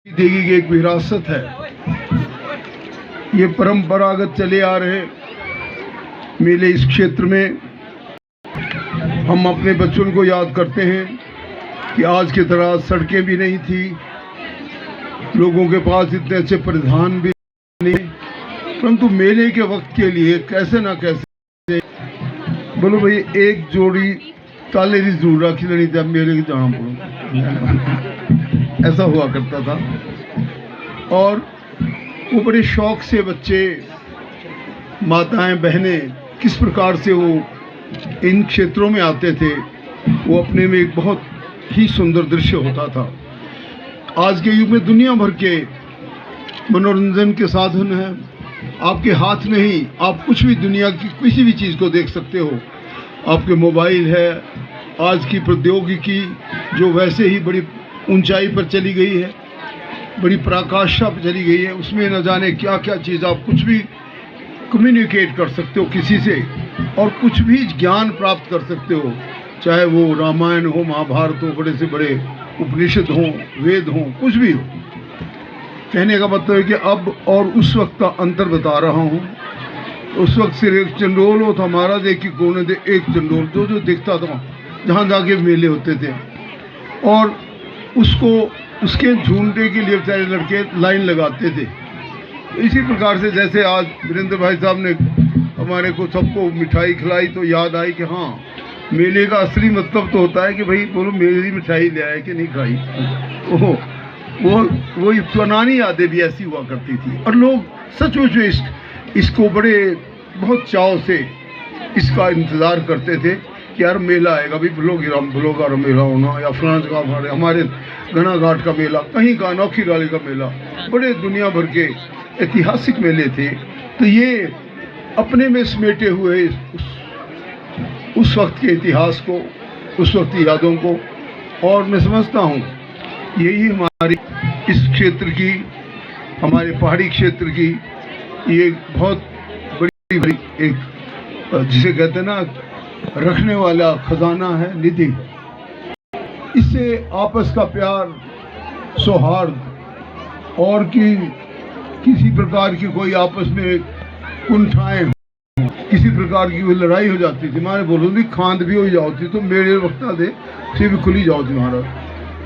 देगी की एक विरासत है। ये परंपरागत चले आ रहे मेले इस क्षेत्र में हम अपने बच्चों को याद करते हैं कि आज की तरह सड़कें भी नहीं थी, लोगों के पास इतने अच्छे परिधान भी नहीं, परंतु मेले के वक्त के लिए कैसे ना कैसे बोलो भाई एक जोड़ी ताले की जरूर रखी लेनी थी, मेले के जाना पड़ो ऐसा हुआ करता था। और वो बड़े शौक से बच्चे, माताएं, बहनें किस प्रकार से वो इन क्षेत्रों में आते थे, वो अपने में एक बहुत ही सुंदर दृश्य होता था। आज के युग में दुनिया भर के मनोरंजन के साधन हैं, आपके हाथ में ही आप कुछ भी दुनिया की किसी भी चीज़ को देख सकते हो। आपके मोबाइल है, आज की प्रौद्योगिकी जो वैसे ही बड़ी ऊंचाई पर चली गई है, बड़ी पराकाष्ठा पर चली गई है, उसमें न जाने क्या क्या चीज़, आप कुछ भी कम्युनिकेट कर सकते हो किसी से और कुछ भी ज्ञान प्राप्त कर सकते हो, चाहे वो रामायण हो, महाभारत हो, बड़े से बड़े उपनिषद हों, वेद हों, कुछ भी हो। कहने का मतलब है कि अब और उस वक्त का अंतर बता रहा हूँ। उस वक्त सिर्फ एक चंडोल हो था, महाराज एक ही कोने दे एक चंडोल जो दिखता था, जहाँ जाके मेले होते थे, और उसको उसके झूमने के लिए बेचारे लड़के लाइन लगाते थे। इसी प्रकार से जैसे आज वीरेंद्र भाई साहब ने हमारे को सबको मिठाई खिलाई तो याद आई कि हाँ, मेले का असली मतलब तो होता है कि भाई बोलो मेरी मिठाई ले आए कि नहीं खाई। वो पुरानी यादें भी ऐसी हुआ करती थी और लोग सचमुच में इसको बड़े बहुत चाव से इसका इंतज़ार करते थे कि यार मेला आएगा, भाई भलोगा मेला होना, या फलाना जगह हमारे घना घाट का मेला, कहीं का अनोखी डाली का मेला, बड़े दुनिया भर के ऐतिहासिक मेले थे। तो ये अपने में समेटे हुए उस वक्त के इतिहास को, उस वक्त की यादों को, और मैं समझता हूँ यही हमारी इस क्षेत्र की, हमारे पहाड़ी क्षेत्र की ये बहुत बड़ी एक, जिसे कहते हैं ना, रखने वाला खजाना है, निधि। इससे आपस का प्यार, सौहार्द और किसी प्रकार की कोई आपस में कुंठाएं, किसी प्रकार की कोई लड़ाई हो जाती थी, मारे बोलो भी खांद भी हो जाती तो मेरे वक्त दे से भी खुली जाओ थी महाराज।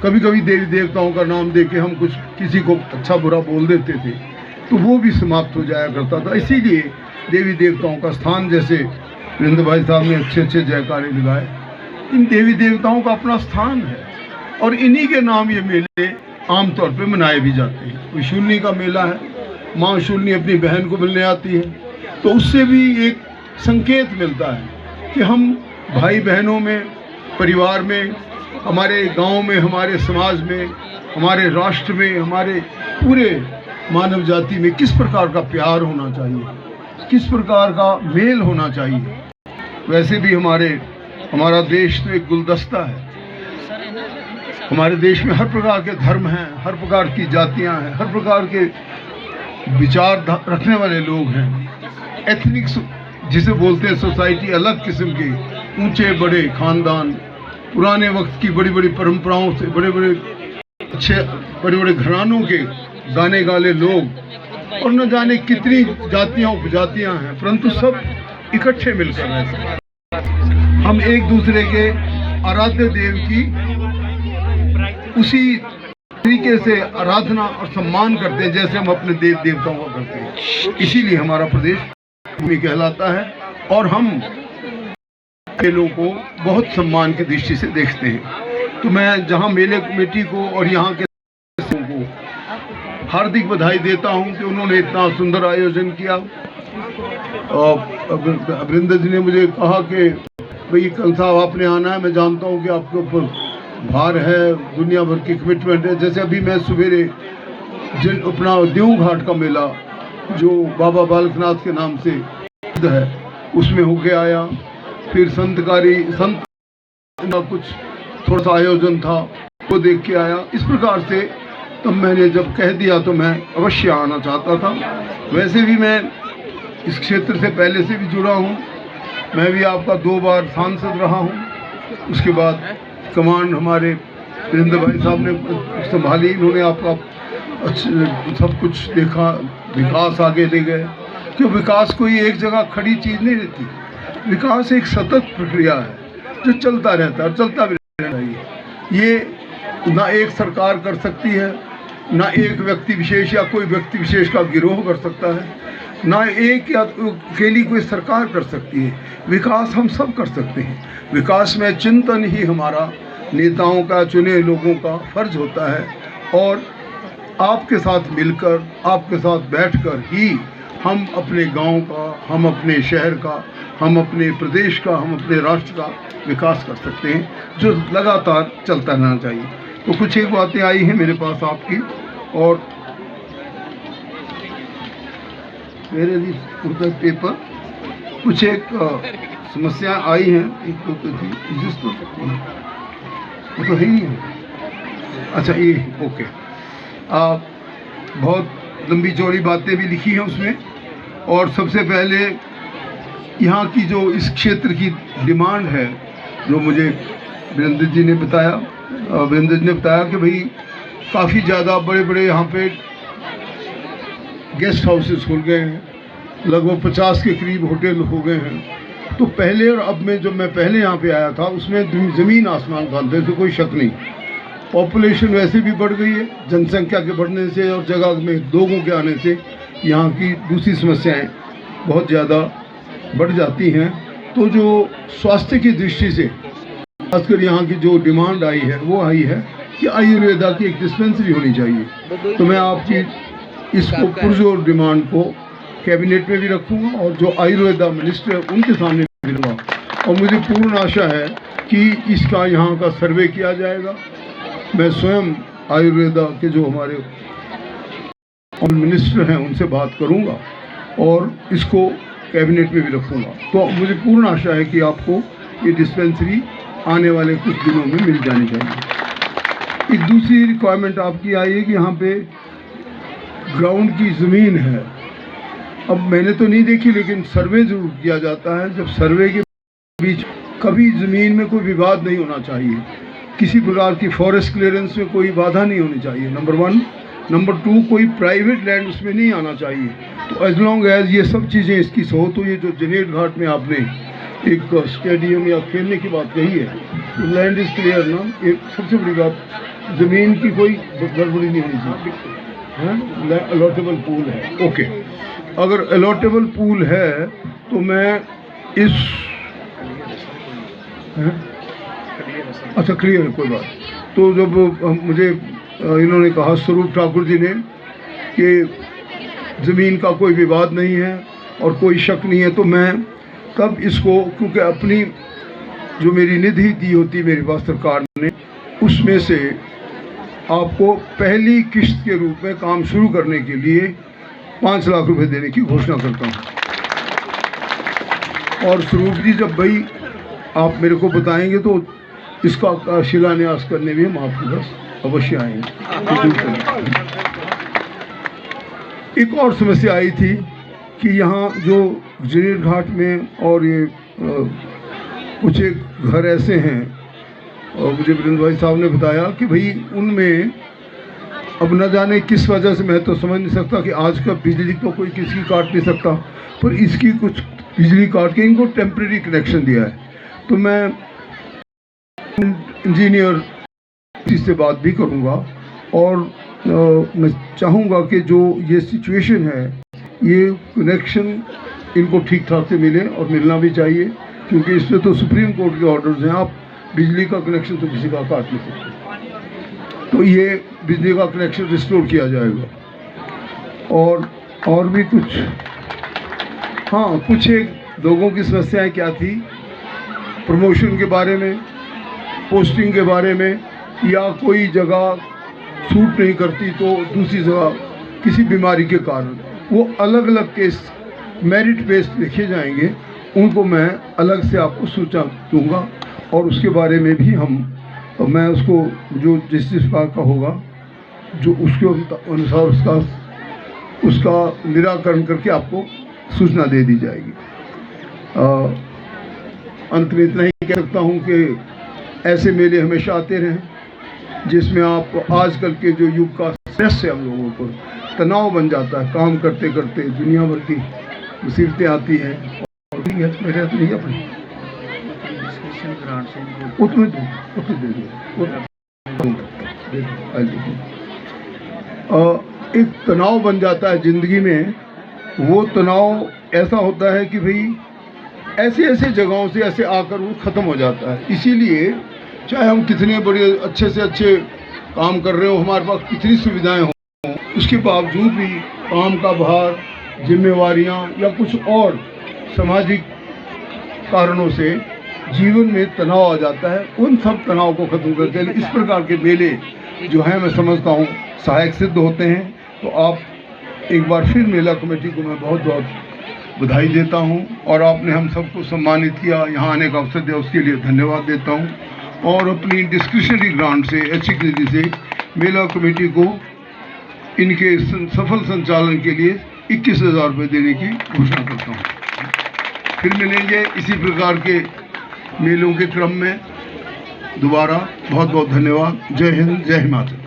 कभी कभी देवी देवताओं का नाम दे के हम कुछ किसी को अच्छा बुरा बोल देते थे तो वो भी समाप्त हो जाया करता था। इसीलिए देवी देवताओं का स्थान, जैसे वीरेंद्र भाई साहब ने अच्छे अच्छे जयकारे लगाए, इन देवी देवताओं का अपना स्थान है और इन्हीं के नाम ये मेले आमतौर पे मनाए भी जाते हैं। कोई शून्य का मेला है, माँ शून्य अपनी बहन को मिलने आती है, तो उससे भी एक संकेत मिलता है कि हम भाई बहनों में, परिवार में, हमारे गांव में, हमारे समाज में, हमारे राष्ट्र में, हमारे पूरे मानव जाति में किस प्रकार का प्यार होना चाहिए, किस प्रकार का मेल होना चाहिए। वैसे भी हमारा देश तो एक गुलदस्ता है। हमारे देश में हर प्रकार के धर्म हैं, हर प्रकार की जातियां हैं, हर प्रकार के विचार रखने वाले लोग हैं। एथनिक जिसे बोलते हैं सोसाइटी, अलग किस्म के ऊंचे बड़े खानदान, पुराने वक्त की बड़ी बड़ी परंपराओं से, बड़े बड़े घरानों के गाने गाले लोग, और न जाने कितनी जातियां उपजातियां हैं, परंतु सब इकट्ठे मिलकर रहते हैं। हम एक दूसरे के आराध्य देव की उसी तरीके से आराधना और सम्मान करते हैं जैसे हम अपने देव देवताओं को करते हैं। इसीलिए हमारा प्रदेश भूमि कहलाता है और हम मेलों को बहुत सम्मान की दृष्टि से देखते हैं। तो मैं जहां मेले कमेटी को और यहाँ के लोगों को हार्दिक बधाई देता हूं कि उन्होंने इतना सुंदर आयोजन किया। और वीरेंद्र जी ने मुझे कहा कि भाई कल साहब आपने आना है, मैं जानता हूं कि आपके ऊपर भार है, दुनिया भर की कमिटमेंट है। जैसे अभी मैं सवेरे अपना देव घाट का मेला जो बाबा बालकनाथ के नाम से है उसमें होके आया, फिर संत का कुछ थोड़ा सा आयोजन था वो देख के आया। इस प्रकार से तब मैंने जब कह दिया तो मैं अवश्य आना चाहता था। वैसे भी मैं इस क्षेत्र से पहले से भी जुड़ा हूँ, मैं भी आपका 2 बार सांसद रहा हूँ। उसके बाद कमांड हमारे वीरेंद्र भाई साहब ने संभाली, इन्होंने आपका सब कुछ देखा, विकास आगे ले गए। क्यों, विकास कोई एक जगह खड़ी चीज़ नहीं रहती, विकास एक सतत प्रक्रिया है जो चलता रहता है और चलता भी रहना चाहिए। ये ना एक सरकार कर सकती है, ना एक व्यक्ति विशेष या कोई व्यक्ति विशेष का गिरोह कर सकता है, ना एक या अकेली कोई सरकार कर सकती है। विकास हम सब कर सकते हैं। विकास में चिंतन ही हमारा, नेताओं का, चुने लोगों का फर्ज होता है, और आपके साथ मिलकर, आपके साथ बैठकर ही हम अपने गांव का, हम अपने शहर का, हम अपने प्रदेश का, हम अपने राष्ट्र का विकास कर सकते हैं, जो लगातार चलता रहना चाहिए। तो कुछ एक बातें आई हैं मेरे पास आपकी, और मेरे लिए पेपर कुछ एक समस्या आई हैं। एक तो तो है ही है। अच्छा, ये ओके। बहुत लंबी चौड़ी बातें भी लिखी हैं उसमें, और सबसे पहले यहाँ की जो इस क्षेत्र की डिमांड है, जो मुझे वीरेंद्र जी ने बताया, कि भाई काफ़ी ज़्यादा बड़े बड़े यहाँ पे गेस्ट हाउसेस खुल गए हैं, लगभग 50 के करीब होटल हो गए हैं। तो पहले और अब में, जब मैं पहले यहाँ पे आया था, उसमें ज़मीन आसमान का अंतर, तो कोई शक नहीं। पॉपुलेशन वैसे भी बढ़ गई है, जनसंख्या के बढ़ने से और जगह में लोगों के आने से यहाँ की दूसरी समस्याएं बहुत ज़्यादा बढ़ जाती हैं। तो जो स्वास्थ्य की दृष्टि से खासकर यहाँ की जो डिमांड आई है, वो आई है कि आयुर्वेदा की एक डिस्पेंसरी होनी चाहिए। तो मैं आपकी इसको पुरजोर डिमांड को कैबिनेट में भी रखूँगा, और जो आयुर्वेदा मिनिस्टर है उनके सामने भी रखूँगा, और मुझे पूर्ण आशा है कि इसका यहाँ का सर्वे किया जाएगा। मैं स्वयं आयुर्वेदा के जो हमारे मिनिस्टर हैं उनसे बात करूंगा, और इसको कैबिनेट में भी रखूंगा। तो मुझे पूर्ण आशा है कि आपको ये डिस्पेंसरी आने वाले कुछ दिनों में मिल जानी चाहिए। एक दूसरी रिक्वायरमेंट आपकी आई है कि यहाँ पे ग्राउंड की ज़मीन है। अब मैंने तो नहीं देखी, लेकिन सर्वे जरूर किया जाता है। जब सर्वे के बीच कभी ज़मीन में कोई विवाद नहीं होना चाहिए, किसी प्रकार की फॉरेस्ट क्लियरेंस में कोई बाधा नहीं होनी चाहिए, नंबर 1। नंबर 2, कोई प्राइवेट लैंड उसमें नहीं आना चाहिए। तो एज लॉन्ग एज ये सब चीज़ें इसकी हो, तो ये जो जनेट घाट में आपने एक स्टेडियम या खेलने की बात कही है, तो लैंड इज़ क्लियर ना, एक सबसे बड़ी बात, ज़मीन की कोई गड़बड़ी नहीं होनी चाहिए। अलॉटेबल पूल है, ओके। अगर अलॉटेबल पूल है तो मैं इस अच्छा, क्लियर है, कोई बात। तो जब मुझे इन्होंने कहा, स्वरूप ठाकुर जी ने, कि ज़मीन का कोई विवाद नहीं है और कोई शक नहीं है, तो मैं तब इसको, क्योंकि अपनी जो मेरी निधि दी होती मेरे पास सरकार ने, उसमें से आपको पहली किश्त के रूप में काम शुरू करने के लिए 5 लाख रुपए देने की घोषणा करता हूँ। और स्वरूप जी, जब भाई आप मेरे को बताएंगे तो इसका शिलान्यास करने भी हम आपके पास अवश्य आएंगे। एक और समस्या आई थी कि यहाँ जो जनेट घाट में, और ये कुछ एक घर ऐसे हैं, और मुझे वीरेंद्र भाई साहब ने बताया कि भाई उनमें अब न जाने किस वजह से, मैं तो समझ नहीं सकता कि आज का बिजली तो कोई किसी की काट नहीं सकता, पर इसकी कुछ बिजली काट के इनको टेम्परेरी कनेक्शन दिया है। तो मैं इंजीनियर से बात भी करूंगा, और मैं चाहूँगा कि जो ये सिचुएशन है, ये कनेक्शन इनको ठीक ठाक से मिले, और मिलना भी चाहिए, क्योंकि इसमें तो सुप्रीम कोर्ट के ऑर्डर्स हैं। आप बिजली का कनेक्शन तो किसी का काट नहीं सकते, तो ये बिजली का कनेक्शन रिस्टोर किया जाएगा। और भी कुछ, हाँ, कुछ एक लोगों की समस्याएं क्या थी, प्रमोशन के बारे में, पोस्टिंग के बारे में, या कोई जगह सूट नहीं करती तो दूसरी जगह किसी बीमारी के कारण, वो अलग अलग केस मेरिट बेस्ड लिखे जाएंगे, उनको मैं अलग से आपको सूचना दूंगा, और उसके बारे में भी मैं उसको जो जिस प्रकार का होगा, जो उसके अनुसार उसका निराकरण करके आपको सूचना दे दी जाएगी। अंत में इतना ही कह सकता हूँ कि ऐसे मेले हमेशा आते रहें, जिसमें आप आजकल के जो युग का स्ट्रेस से हम लोगों को तनाव बन जाता है, काम करते करते दुनिया भर की मुसीबतें आती हैं और मेरे हाथ नहीं अपनी उतने दे दो। एक तनाव बन जाता है जिंदगी में। वो तनाव ऐसा होता है कि भाई ऐसे ऐसे जगहों से ऐसे आकर वो ख़त्म हो जाता है। इसीलिए चाहे हम कितने बड़े अच्छे से अच्छे काम कर रहे हो, हमारे पास कितनी सुविधाएं हों, उसके बावजूद भी काम का भार, जिम्मेवारियां या कुछ और सामाजिक कारणों से जीवन में तनाव आ जाता है। उन सब तनाव को ख़त्म करके इस प्रकार के मेले जो हैं मैं समझता हूँ सहायक सिद्ध होते हैं। तो आप एक बार फिर मेला कमेटी को मैं बहुत बहुत बधाई देता हूँ और आपने हम सबको सम्मानित किया, यहाँ आने का अवसर दिया, उसके लिए धन्यवाद देता हूँ। और अपनी डिस्क्रिशनरी ग्रांट से ऐच्छिक निधि से मेला कमेटी को इनके सफल संचालन के लिए 21,000 रुपये देने की घोषणा करता हूँ। फिर मिलेंगे इसी प्रकार के मेलों के क्रम में दोबारा। बहुत बहुत धन्यवाद। जय हिंद, जय हिमाचल।